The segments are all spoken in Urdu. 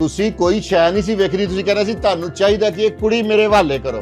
ਤੁਸੀਂ ਕੋਈ ਸ਼ੈ ਨਹੀਂ ਸੀ ਵੇਖਣੀ, ਤੁਸੀਂ ਕਹਿਣਾ ਸੀ ਤੁਹਾਨੂੰ ਚਾਹੀਦਾ ਕਿ ਇਹ ਕੁੜੀ ਮੇਰੇ ਹਵਾਲੇ ਕਰੋ,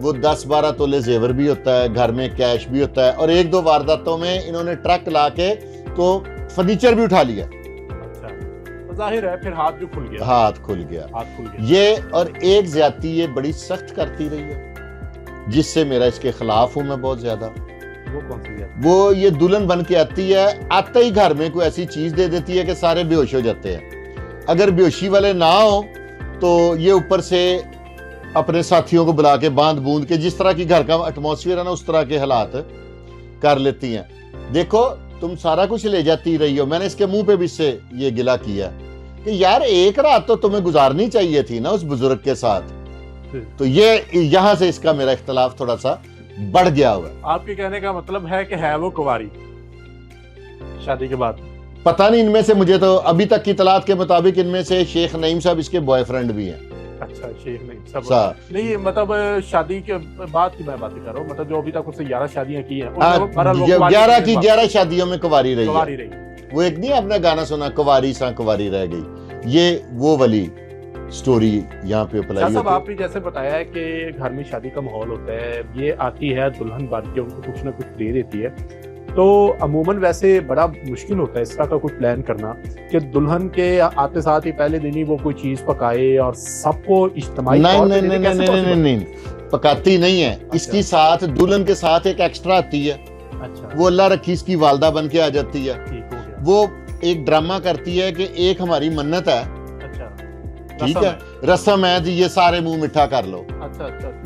وہ 10-12 تولے زیور بھی ہوتا ہے, گھر میں کیش بھی ہوتا ہے, اور 1-2 وارداتوں میں انہوں نے ٹرک لا کے تو فرنیچر بھی اٹھا لیا. اچھا, ظاہر ہے پھر ہاتھ کھل گیا. یہ اور ایک زیادتی یہ بڑی سخت کرتی رہی ہے, جس سے میرا اس کے خلاف ہوں میں بہت زیادہ. وہ کون سی ہے؟ وہ یہ دلہن بن کے آتی ہے, آتے ہی گھر میں کوئی ایسی چیز دے دیتی ہے کہ سارے بے ہوش ہو جاتے ہیں. اگر بے ہوشی والے نہ ہوں تو یہ اوپر سے اپنے ساتھیوں کو بلا کے باندھ بوند کے, جس طرح کی گھر کا ایٹماسفیئر ہے نا, اس طرح کے حالات کر لیتی ہیں. دیکھو تم سارا کچھ لے جاتی رہی ہو. میں نے اس کے منہ پہ بھی اس سے یہ گلہ کیا کہ یار ایک رات تو تمہیں گزارنی چاہیے تھی نا اس بزرگ کے ساتھ. تو یہ یہاں سے اس کا میرا اختلاف تھوڑا سا بڑھ گیا ہوا. آپ کے کہنے کا مطلب ہے کہ ہے وہ کنواری شادی کے بعد؟ پتہ نہیں, ان میں سے مجھے تو ابھی تک کی اطلاعات کے مطابق ان میں سے شیخ نعیم صاحب اس کے بوائے فرینڈ بھی ہیں. اچھا, شیخ نعیم صاحب نہیں, مطلب شادی کے بعد کی میں بات کر رہا ہوں, مطلب جو ابھی تک اس سے 11 شادیاں کی ہیں 11 شادیوں میں کنواری رہی. وہ ایک نہیں آپ نے گانا سنا, کنواری ساں کنواری رہ گئی, یہ وہ والی سٹوری یہاں پہ اپلائی ہوتی ہے. آپ نے جیسے بتایا ہے کہ گھر میں شادی کا ماحول ہوتا ہے, یہ آتی ہے دلہن بن کے ان کو کچھ نہ کچھ دے دیتی ہے, تو عموماً ویسے بڑا مشکل ہوتا ہے اس طرح کا کچھ پلان کرنا کہ دلہن کے آتے ساتھ ہی پہلے دن ہی وہ کوئی چیز پکائے اور سب کو اجتماعی طور پہ. نہیں, پکاتی نہیں ہے. اس کی ساتھ دلہن کے ساتھ ایک ایکسٹرا آتی ہے. اچھا, وہ اللہ رکھی اس کی والدہ بن کے آ جاتی ہے. وہ ایک ڈرامہ کرتی ہے کہ ایک ہماری منت ہے, ٹھیک ہے, رسم ہے جی, یہ سارے منہ میٹھا کر لو.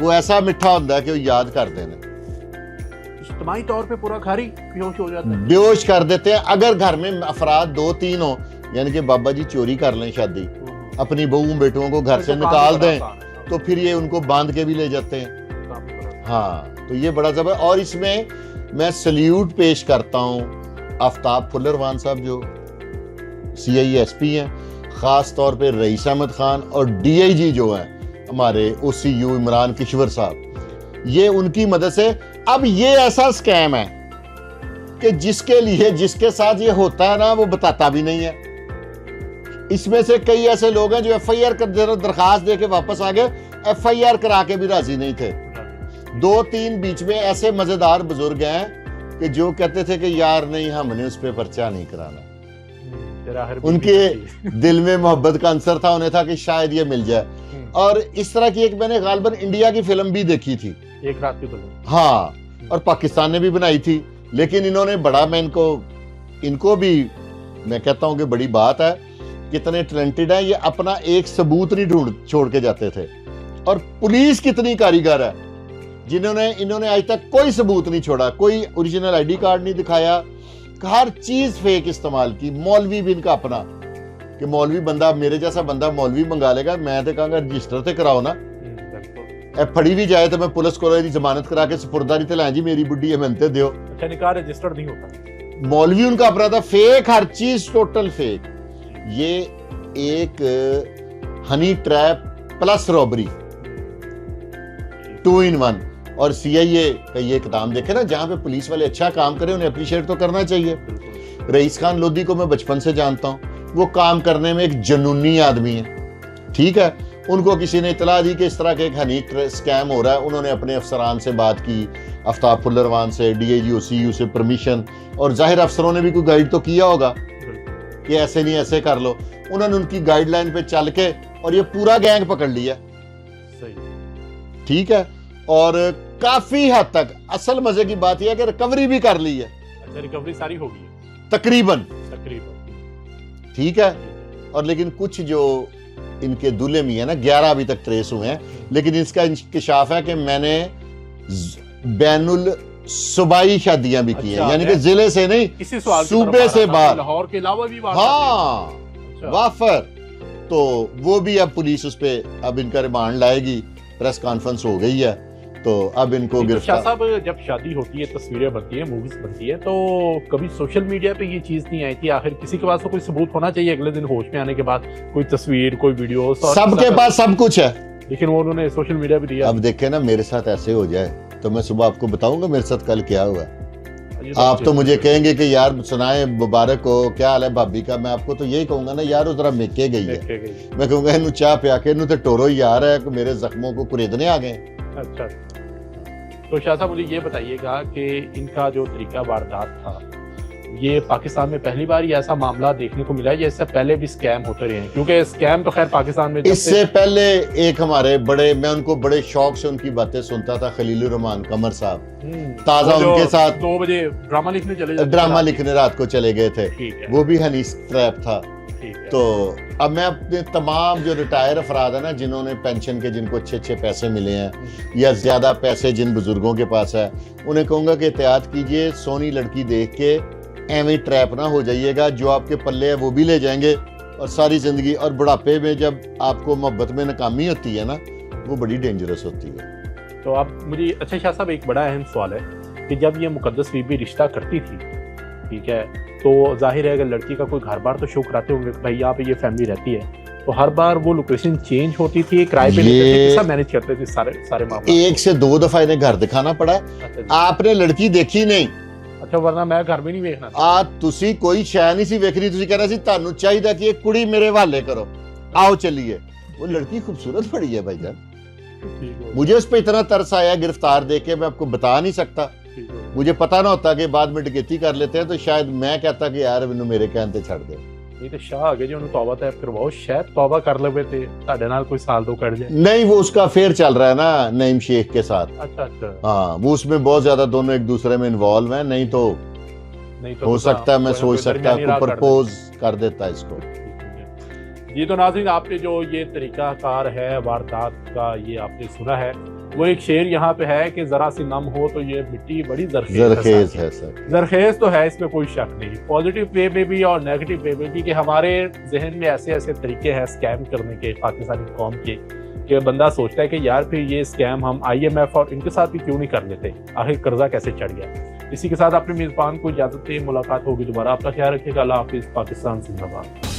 وہ ایسا میٹھا ہوتا ہے کہ وہ یاد کر دینا, اجتماعی طور پہ پورا گھر ہی بیہوش ہو جاتا ہے, بیہوش کر دیتے ہیں. اگر گھر میں افراد 2-3 ہو, یعنی کہ بابا جی چوری کر لیں شادی, اپنی بہوؤں بیٹوں کو گھر سے نکال دیں, تو پھر یہ ان کو باندھ کے بھی لے جاتے ہیں. ہاں, تو یہ بڑا زبر. اور اس میں سلیوٹ پیش کرتا ہوں آفتاب پھلروان صاحب جو CISP ہیں, خاص طور پہ رئیس احمد خان, اور DIG جو ہیں ہمارے OCU عمران کشور صاحب, یہ ان کی مدد سے. اب یہ ایسا سکیم ہے کہ جس کے ساتھ یہ ہوتا ہے نا, وہ بتاتا بھی نہیں ہے. اس میں سے کئی ایسے لوگ ہیں جو FIR درخواست دے کے واپس آ گئے, FIR کرا کے بھی راضی نہیں تھے. 2-3 بیچ میں ایسے مزیدار بزرگ ہیں کہ جو کہتے تھے کہ یار نہیں, ہم نے اس پہ پرچہ نہیں کرانا. ان کے دل میں محبت کا عنصر تھا, انہیں تھا کہ شاید یہ مل جائے. اور اس طرح کی ایک میں نے غالباً انڈیا کی فلم بھی دیکھی تھی, ایک رات کی فلم. ہاں, اور پاکستان نے بھی بنائی تھی, لیکن انہوں نے بڑا, میں ان کو بھی میں کہتا ہوں کہ بڑی بات ہے, کتنے ٹیلنٹڈ ہیں یہ, اپنا ایک ثبوت نہیں چھوڑ کے جاتے تھے. اور پولیس کتنی کاریگر ہے, انہوں نے آج تک کوئی ثبوت نہیں چھوڑا, کوئی اوریجنل ID کارڈ نہیں دکھایا, ہر چیز فیک استعمال کی. مولوی بھی ان کا اپنا, کہ مولوی بندہ, میرے جیسا بندہ مولوی منگا لے گا, میں تو کہاں گا رجسٹر تے کراؤ نا, پڑی بھی جائے تو میں پولیس کو ضمانت کرا کے سپرداری تے لائیں جی میری بڈی ہے منتے دیو. اچھا, نکاح رجسٹر نہیں ہوتا. مولوی ان کا اپنا تھا, فیک, ہر چیز ٹوٹل فیک. یہ ایک honey trap plus robbery 2 in 1. اور CIA کا یہ اقدام دیکھے نا, جہاں پہ پولیس والے اچھا کام کرے انہیں اپریشیٹ تو کرنا چاہیے. رئیس خان لودھی کو میں بچپن سے جانتا ہوں, وہ کام کرنے میں ایک جنونی آدمی ہے, ٹھیک ہے. ان کو کسی نے اطلاع دی کہ اس طرح کے ایک ہنی سکیم ہو رہا ہے, انہوں نے اپنے افسران سے بات کی, آفتاب پھلروان سے, DIG OCU سے پرمیشن, اور ظاہر افسروں نے بھی کوئی گائیڈ تو کیا ہوگا کہ ایسے نہیں ایسے کر لو. انہوں نے ان کی گائیڈ لائن پہ چل کے اور یہ پورا گینگ پکڑ لیا, ٹھیک ہے. اور کافی حد تک اصل مزے کی بات یہ ہے کہ ریکوری بھی کر لی ہے. اچھا, ریکوری ساری ہو گئی تقریباً, ٹھیک ہے. اور لیکن کچھ جو ان کے دلہے میں ہے نا, 11 ابھی تک ٹریس ہوئے ہیں, لیکن اس کا انکشاف ہے کہ میں نے بین الصوبائی شادیاں بھی کی ہیں, یعنی کہ ضلع سے نہیں, صوبے سے باہر, لاہور کے علاوہ بھی. ہاں, وافر. تو وہ بھی اب پولیس اس پہ اب ان کا ریمانڈ لائے گی, پریس کانفرنس ہو گئی ہے, تو اب ان کو گرفتار. صاحب جب شادی ہوتی ہے, تصویریں بنتی ہیں, موویز بنتی ہے, تو کبھی سوشل میڈیا پہ یہ چیز نہیں آئی تھی؟ آخر کسی کے پاس تو کوئی ثبوت ہونا چاہیے اگلے دن ہوش میں آنے کے بعد, کوئی تصویر, کوئی ویڈیو, سب کے پاس سب کچھ ہے, لیکن وہ انہوں نے سوشل میڈیا پہ دیا. اب دیکھیں نا, میرے ساتھ ایسے ہو جائے تو میں صبح آپ کو بتاؤں گا میرے ساتھ کل کیا ہوا. آپ تو مجھے کہیں گے کہ یار سنائیں مبارک ہو, کیا حال ہے بھابی کا. میں آپ کو تو یہی کہوں گا نا, یار وہ ذرا میکے گئی ہے. میں کہوں گا انہوں چاہ پیا کے انہوں تے ٹورو ہی آ رہا ہے کہ میرے زخموں کو کریدنے آ گئے. اچھا, تو شاہ صاحب مجھے یہ بتائیے گا کہ ان کا جو طریقہ واردات تھا یہ پاکستان میں پہلی بار یہ ایسا معاملہ دیکھنے کو ملا ہے یا اس سے پہلے بھی اسکیم ہوتے رہے ہیں؟ کیونکہ اسکیم تو خیر پاکستان میں اس سے پہلے ایک ہمارے بڑے، میں ان کو بڑے شوق سے ان کی باتیں سنتا تھا، خلیل الرحمان قمر صاحب، تازہ ان کے ساتھ 2 بجے ڈرامہ لکھنے چلے جاتے، ڈرامہ لکھنے رات کو چلے گئے تھے، وہ بھی ہنی ٹریپ تھا۔ تو اب میں اپنے تمام جو ریٹائر افراد ہیں نا، جنہوں نے پینشن کے، جن کو اچھے پیسے ملے ہیں یا زیادہ پیسے جن بزرگوں کے پاس ہے، انہیں کہوں گا کہ احتیاط کیجئے، سونی لڑکی دیکھ کے ایویں ٹریپ نہ ہو جائیے گا، جو آپ کے پلے ہے وہ بھی لے جائیں گے اور ساری زندگی، اور بڑھاپے میں جب آپ کو محبت میں ناکامی ہوتی ہے نا، وہ بڑی ڈینجرس ہوتی ہے۔ تو اب مجھے اچھا شاہ صاحب ایک بڑا اہم سوال ہے کہ جب یہ مقدس بی بی رشتہ کرتی تھی، ٹھیک ہے، تو ظاہر ہے اگر لڑکی کا کوئی گھر بار تو شو کراتے ہوں گے کہ بھائی یہاں پہ یہ فیملی رہتی ہے، تو ہر بار وہ لوکیشن چینج ہوتی تھی، کرائے پہ لیتے تھے، کیسا مینیج کرتے تھے سارے معاملات؟ 1 سے 2 دفعہ انہیں گھر دکھانا پڑا، آپ نے لڑکی دیکھی نہیں، اچھا، ورنہ میں گھر بھی نہیں ویکھنا تسی کوئی شے نہیں سی ویکھنی، تسی کہنا سی تانوں چاہیے کہ ایک کڑی میرے حوالے کرو، آؤ چلیے۔ وہ لڑکی خوبصورت بڑی ہے بھائی جان، مجھے اس پہ اتنا ترس آیا گرفتار دیکھ کے، میں آپ کو بتا نہیں سکتا، مجھے پتا نہ ہوتا کہ بعد میں ڈکیتی کر لیتے ہیں تو شاید میں کہتا کہ یار انہوں میرے کہنے چھڑ دے۔ نہیں تو شاہ آگے جو انہوں توبہ طے کرواؤ، شاید توبہ کر لے تھے تاڑے نال کوئی سال 2 کٹ جائے۔ نہیں، وہ اس کا افیئر چل رہا ہے نا نعیم شیخ کے ساتھ۔ اچھا اچھا، ہاں، وہ اس میں بہت زیادہ دونوں ایک دوسرے میں انوالو ہیں، نہیں تو ہو سکتا ہے میں سوچ سکتا کوئی پرپوز کر دیتا اس کو۔ جی تو ناظرین، آپ نے جو یہ طریقہ کار ہے واردات کا یہ آپ نے سنا ہے، وہ ایک شعر یہاں پہ ہے کہ ذرا سی نم ہو تو یہ مٹی بڑی زرخیز ہے سر، زرخیز تو ہے، اس میں کوئی شک نہیں، پازیٹیو وے میں بھی اور نیگیٹو وے میں بھی، کہ ہمارے ذہن میں ایسے طریقے ہیں اسکیم کرنے کے پاکستانی قوم کے کہ بندہ سوچتا ہے کہ یار پھر یہ اسکیم ہم IMF اور ان کے ساتھ بھی کیوں نہیں کر لیتے، آخر قرضہ کیسے چڑھ گیا۔ اسی کے ساتھ اپنے میزبان کو اجازت دیں، ملاقات ہوگی دوبارہ، اپنا خیال رکھیے گا، اللہ حافظ، پاکستان زندہ باد۔